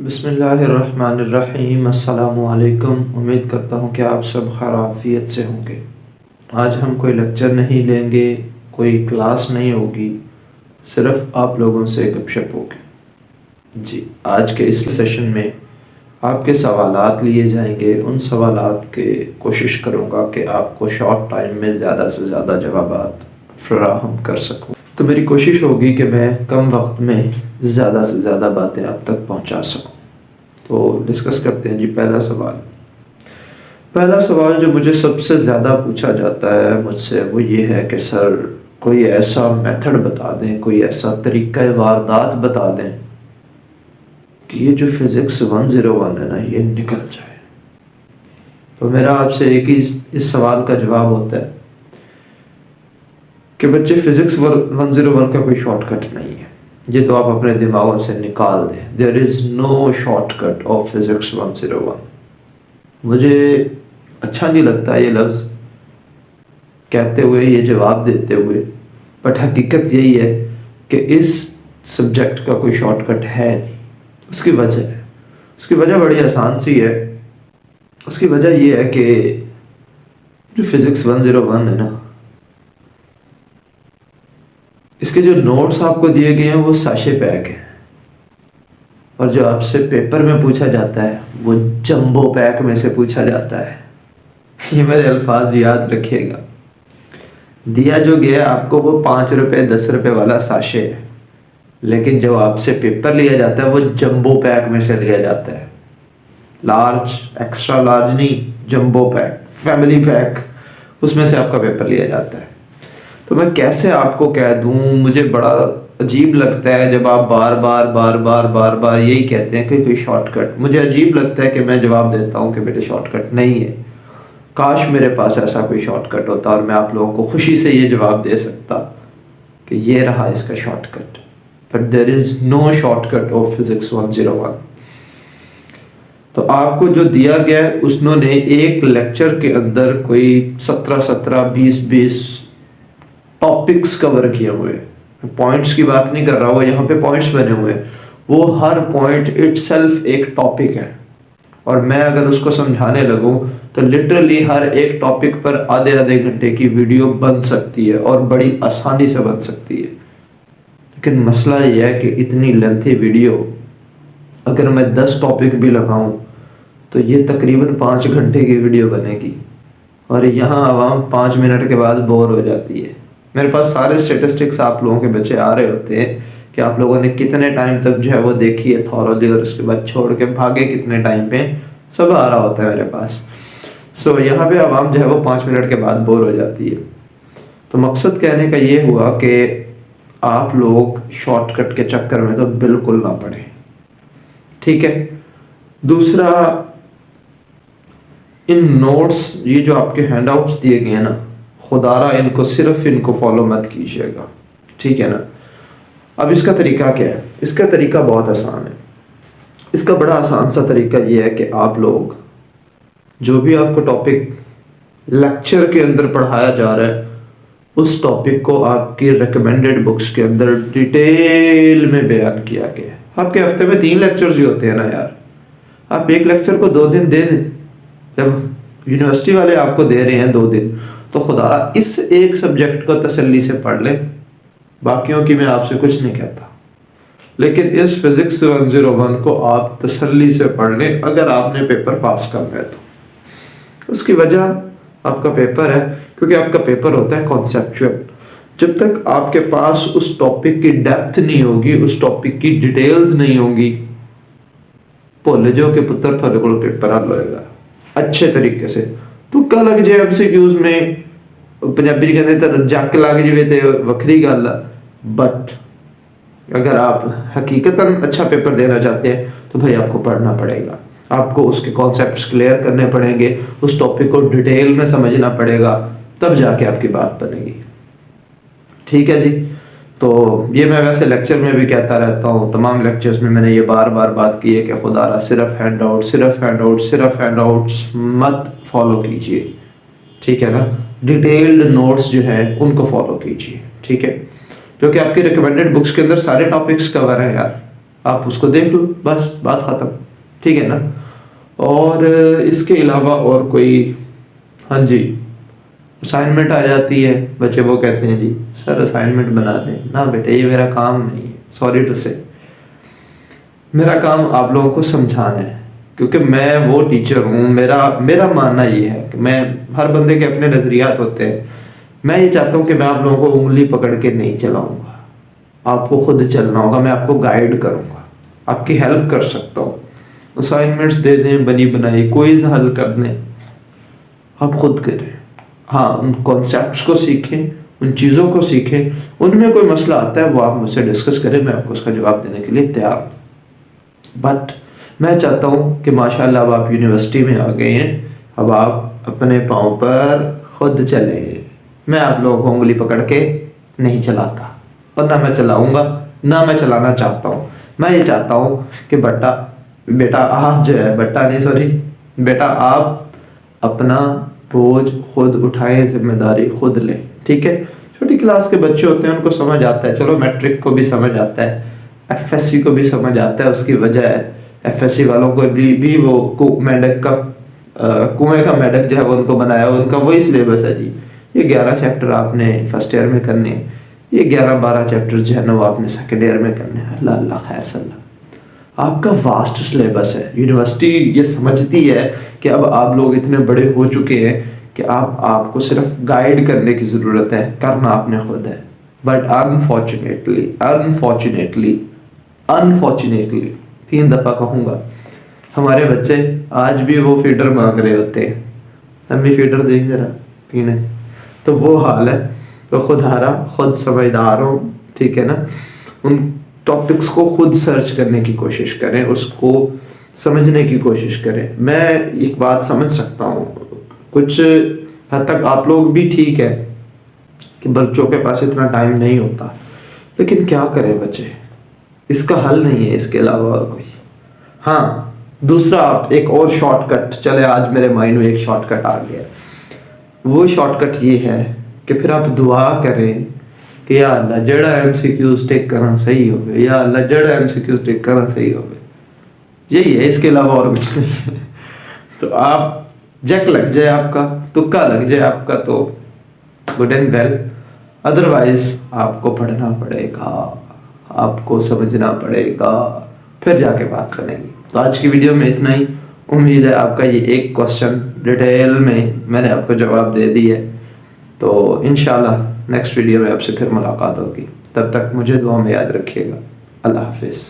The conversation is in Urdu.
بسم اللہ الرحمن الرحیم۔ السلام علیکم۔ امید کرتا ہوں کہ آپ سب خیر عافیت سے ہوں گے۔ آج ہم کوئی لیکچر نہیں لیں گے، کوئی کلاس نہیں ہوگی، صرف آپ لوگوں سے گپ شپ ہوگی۔ جی، آج کے اس سیشن میں آپ کے سوالات لیے جائیں گے۔ ان سوالات کے کوشش کروں گا کہ آپ کو شارٹ ٹائم میں زیادہ سے زیادہ جوابات فراہم کر سکوں۔ تو میری کوشش ہوگی کہ میں کم وقت میں زیادہ سے زیادہ باتیں آپ تک پہنچا سکوں۔ تو ڈسکس کرتے ہیں۔ جی، پہلا سوال جو مجھے سب سے زیادہ پوچھا جاتا ہے مجھ سے وہ یہ ہے کہ سر کوئی ایسا میتھڈ بتا دیں، کوئی ایسا طریقہ واردات بتا دیں کہ یہ جو فزکس 101 ہے نا یہ نکل جائے۔ تو میرا آپ سے ایک ہی اس سوال کا جواب ہوتا ہے کہ بچے فزکس 101 کا کوئی شارٹ کٹ نہیں ہے، یہ تو آپ اپنے دماغوں سے نکال دیں۔ There is no shortcut of physics 101۔ مجھے اچھا نہیں لگتا یہ لفظ کہتے ہوئے، یہ جواب دیتے ہوئے، بٹ حقیقت یہی ہے کہ اس سبجیکٹ کا کوئی شارٹ کٹ ہے نہیں۔ اس کی وجہ ہے، اس کی وجہ بڑی آسان سی ہے۔ اس کی وجہ یہ ہے کہ جو فزکس 101 ہے نا، اس کے جو نوٹس آپ کو دیے گئے ہیں وہ ساشے پیک ہیں، اور جو آپ سے پیپر میں پوچھا جاتا ہے وہ جمبو پیک میں سے پوچھا جاتا ہے۔ یہ میرے الفاظ یاد رکھیے گا۔ دیا جو گیا آپ کو وہ 5 روپے 10 روپے والا ساشے ہے، لیکن جو آپ سے پیپر لیا جاتا ہے وہ جمبو پیک میں سے لیا جاتا ہے۔ لارج، ایکسٹرا لارج نہیں، جمبو پیک، فیملی پیک، اس میں سے آپ کا پیپر لیا جاتا ہے۔ تو میں کیسے آپ کو کہہ دوں، مجھے بڑا عجیب لگتا ہے جب آپ بار بار یہی کہتے ہیں کہ کوئی شارٹ کٹ۔ مجھے عجیب لگتا ہے کہ میں جواب دیتا ہوں کہ بیٹے شارٹ کٹ نہیں ہے۔ کاش میرے پاس ایسا کوئی شارٹ کٹ ہوتا اور میں آپ لوگوں کو خوشی سے یہ جواب دے سکتا کہ یہ رہا اس کا short cut. But there is no short cut of physics 101۔ تو آپ کو جو دیا گیا ہے انہوں نے ایک لیکچر کے اندر کوئی 17 20 ٹاپکس کور کیے ہوئے ہیں۔ پوائنٹس کی بات نہیں کر رہا، وہ یہاں پہ پوائنٹس بنے ہوئے ہیں، وہ ہر پوائنٹ اٹ سیلف ایک ٹاپک ہے، اور میں اگر اس کو سمجھانے لگوں تو لٹرلی ہر ایک ٹاپک پر آدھے گھنٹے کی ویڈیو بن سکتی ہے، اور بڑی آسانی سے بن سکتی ہے۔ لیکن مسئلہ یہ ہے کہ اتنی لینتھی ویڈیو اگر میں 10 ٹاپک بھی لگاؤں تو یہ تقریباً 5 گھنٹے کی ویڈیو بنے گی، اور یہاں عوام 5 منٹ کے بعد بور ہو جاتی ہے۔ میرے پاس سارے اسٹیٹسٹکس آپ لوگوں کے بچے آ رہے ہوتے ہیں کہ آپ لوگوں نے کتنے ٹائم تک جو ہے وہ دیکھی ہے تھورلی، اور اس کے بعد چھوڑ کے بھاگے کتنے ٹائم پہ، سب آ رہا ہوتا ہے میرے پاس۔ یہاں پہ عوام جو ہے وہ 5 منٹ کے بعد بور ہو جاتی ہے۔ تو مقصد کہنے کا یہ ہوا کہ آپ لوگ شارٹ کٹ کے چکر میں تو بالکل نہ پڑیں، ٹھیک ہے۔ دوسرا، ان نوٹس یہ جو آپ کے ہینڈ آؤٹس دیے گئے ہیں نا، خدا را ان کو فالو مت کیجیے گا، ٹھیک ہے نا۔ اب اس کا طریقہ کیا ہے؟ اس کا طریقہ بہت آسان ہے۔ اس کا بڑا آسان سا طریقہ یہ ہے کہ آپ لوگ جو بھی آپ کو ٹاپک لیکچر کے اندر پڑھایا جا رہا ہے اس ٹاپک کو آپ کی ریکمینڈڈ بکس کے اندر ڈیٹیل میں بیان کیا گیا ہے۔ آپ کے ہفتے میں 3 لیکچرز ہی ہوتے ہیں نا یار، آپ ایک لیکچر کو 2 دن دے دیں۔ جب یونیورسٹی والے آپ کو دے رہے ہیں 2 دن تو خدا اس ایک سبجیکٹ کو تسلی سے پڑھ لیں، باقیوں کی میں آپ سے کچھ نہیں کہتا، لیکن اس فزکس 101 کو آپ تسلی سے پڑھ لیں اگر آپ نے پیپر پاس کرنا ہے تو۔ اس کی وجہ آپ کا پیپر ہے، کیونکہ آپ کا پیپر ہوتا ہے کانسیپچول۔ جب تک آپ کے پاس اس ٹاپک کی ڈیپتھ نہیں ہوگی، اس ٹاپک کی ڈیٹیلز نہیں ہوں گی، بھولے جو کہ پتر تھوڑے کو پیپر حل ہوئے گا اچھے طریقے سے۔ تکا لگ جائے MCQs میں، پنجابی کہتے ہیں جک لگ جائے تو وکری گل ہے، بٹ اگر آپ حقیقتاً اچھا پیپر دینا چاہتے ہیں تو بھائی آپ کو پڑھنا پڑے گا، آپ کو اس کے کانسیپٹس کلیئر کرنے پڑیں گے، اس ٹاپک کو ڈیٹیل میں سمجھنا پڑے گا، تب جا کے آپ کی بات بنے گی، ٹھیک ہے جی۔ تو یہ میں ویسے لیکچر میں بھی کہتا رہتا ہوں، تمام لیکچرز میں نے یہ بار بات کی ہے کہ خدا را صرف ہینڈ آؤٹس مت فالو کیجیے، ٹھیک ہے نا۔ ڈیٹیلڈ نوٹس جو ہے ان کو فالو کیجیے، ٹھیک ہے، جو کہ آپ کی ریکمینڈڈ بکس کے اندر سارے ٹاپکس کور ہیں یار۔ آپ اس کو دیکھ لو، بس بات ختم، ٹھیک ہے نا. اور اس کے علاوہ اور کوئی، ہاں جی اسائنمنٹ آ جاتی ہے، بچے وہ کہتے ہیں جی سر اسائنمنٹ بنا دیں. نہ بیٹے یہ میرا کام نہیں ہے، سوری ٹو سے. میرا کام آپ لوگوں کو سمجھانا ہے، کیونکہ میں وہ ٹیچر ہوں. میرا ماننا یہ ہے کہ میں، ہر بندے کے اپنے نظریات ہوتے ہیں. میں یہ چاہتا ہوں کہ میں آپ لوگوں کو انگلی پکڑ کے نہیں چلاؤں گا، آپ کو خود چلنا ہوگا. میں آپ کو گائیڈ کروں گا، آپ کی ہیلپ کر سکتا ہوں. اسائنمنٹس دے دیں بنی بنائی، کوئز حل کر دیں، آپ خود کریں. ہاں ان کانسیپٹس کو سیکھیں، ان چیزوں کو سیکھیں. ان میں کوئی مسئلہ آتا ہے وہ آپ مجھ سے ڈسکس کریں، میں آپ کو اس کا جواب دینے کے لیے تیار ہوں. بٹ میں چاہتا ہوں کہ ماشاءاللہ اب آپ یونیورسٹی میں آ گئے ہیں، اب آپ اپنے پاؤں پر خود چلیں. میں آپ لوگوں کو انگلی پکڑ کے نہیں چلاتا، اور نہ میں چلاؤں گا، نہ میں چلانا چاہتا ہوں. میں یہ چاہتا ہوں کہ بیٹا آپ جو ہے، بیٹا آپ اپنا بوجھ خود اٹھائیں، ذمہ داری خود لیں. ٹھیک ہے، چھوٹی کلاس کے بچے ہوتے ہیں ان کو سمجھ آتا ہے، چلو میٹرک کو بھی سمجھ آتا ہے، ایف ایس سی کو بھی سمجھ آتا ہے. اس کی وجہ ہے ایف ایس سی والوں کو بھی وہ میڈک کا کنویں کا میڈک جو ہے وہ ان کو بنایا، ان کا وہی سلیبس ہے جی. یہ 11 چیپٹر آپ نے فرسٹ ایئر میں کرنے ہیں، یہ 11-12 چیپٹر جو ہے نا وہ آپ نے سیکنڈ ایئر میں کرنے ہیں. اللہ اللہ خیر صلی اللہ. آپ کا واسٹ سلیبس ہے. یونیورسٹی یہ سمجھتی ہے کہ اب آپ لوگ اتنے بڑے ہو چکے ہیں کہ آپ کو صرف گائیڈ کرنے کی ضرورت ہے، کرنا آپ نے خود ہے. بٹ انفارچونیٹلی 3 دفعہ کہوں گا، ہمارے بچے آج بھی وہ فیڈر مانگ رہے ہوتے ہیں، امی فیڈر دیکھ ذرا پینے. تو وہ حال ہے. تو خود ہارا خود سمجھدار ہو، ٹھیک ہے نا. ان ٹاپکس کو خود سرچ کرنے کی کوشش کریں، اس کو سمجھنے کی کوشش کریں. میں ایک بات سمجھ سکتا ہوں، کچھ حد تک آپ لوگ بھی ٹھیک ہے کہ بچوں کے پاس اتنا ٹائم نہیں ہوتا، لیکن کیا کریں بچے، اس کا حل نہیں ہے اس کے علاوہ اور کوئی. ہاں دوسرا آپ ایک اور شارٹ کٹ، چلے آج میرے مائنڈ میں ایک شارٹ کٹ آ گیا. وہ شارٹ کٹ یہ ہے کہ پھر آپ دعا کریں کہ یا اللہ جڑا ایم سی کیوز ٹیک کرنا صحیح ہوگا، یا اللہ جڑا ایم سی کیوز ٹیک کرنا صحیح ہوگا. یہی ہے، اس کے علاوہ اور کچھ نہیں ہے. تو آپ جیک لگ جائے آپ کا، تکا لگ جائے آپ کا تو گڈ اینڈ ویل. ادروائز آپ کو پڑھنا پڑے گا، آپ کو سمجھنا پڑے گا، پھر جا کے بات کریں گے. تو آج کی ویڈیو میں اتنا ہی. امید ہے آپ کا یہ ایک کوسچن ڈیٹیل میں نے آپ کو جواب دے دی ہے. تو انشاءاللہ نیکسٹ ویڈیو میں آپ سے پھر ملاقات ہوگی. تب تک مجھے دعا میں یاد رکھیے گا. اللہ حافظ.